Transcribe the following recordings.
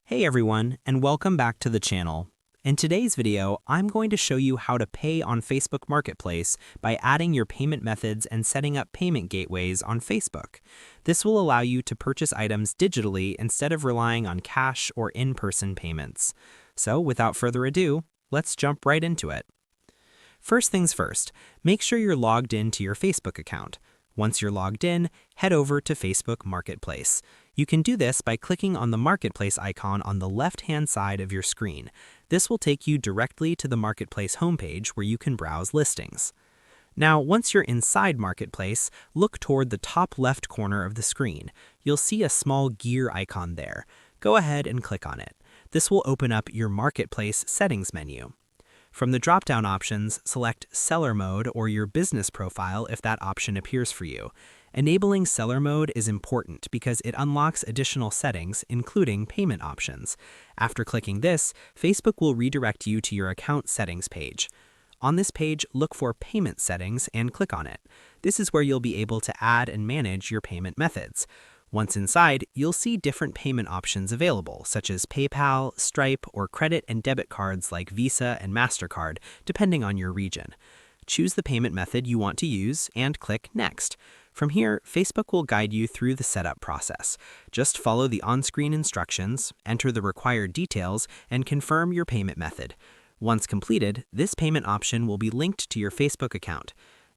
Hey everyone, and welcome back to the channel. In today's video, I'm going to show you how to pay on Facebook Marketplace by adding your payment methods and setting up payment gateways on Facebook. This will allow you to purchase items digitally instead of relying on cash or in-person payments. So without further ado, let's jump right into it. First things first, make sure you're logged into your Facebook account. Once you're logged in, head over to Facebook Marketplace. You can do this by clicking on the Marketplace icon on the left-hand side of your screen. This will take you directly to the Marketplace homepage where you can browse listings. Now, once you're inside Marketplace, look toward the top left corner of the screen. You'll see a small gear icon there. Go ahead and click on it. This will open up your Marketplace settings menu. From the drop-down options, select Seller Mode or your business profile if that option appears for you. Enabling Seller Mode is important because it unlocks additional settings, including payment options. After clicking this, Facebook will redirect you to your account settings page. On this page, look for Payment Settings and click on it. This is where you'll be able to add and manage your payment methods. Once inside, you'll see different payment options available, such as PayPal, Stripe, or credit and debit cards like Visa and MasterCard, depending on your region. Choose the payment method you want to use and click Next. From here, Facebook will guide you through the setup process. Just follow the on-screen instructions, enter the required details, and confirm your payment method. Once completed, this payment option will be linked to your Facebook account.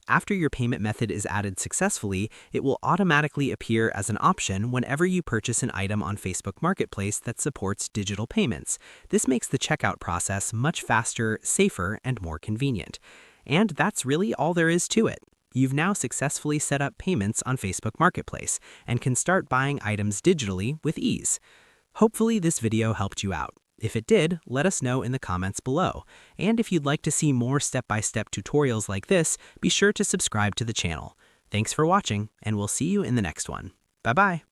After your payment method is added successfully, it will automatically appear as an option whenever you purchase an item on Facebook Marketplace that supports digital payments. This makes the checkout process much faster, safer, and more convenient. And that's really all there is to it. You've now successfully set up payments on Facebook Marketplace and can start buying items digitally with ease. Hopefully this video helped you out. If it did, let us know in the comments below. And if you'd like to see more step-by-step tutorials like this, be sure to subscribe to the channel. Thanks for watching, and we'll see you in the next one. Bye-bye.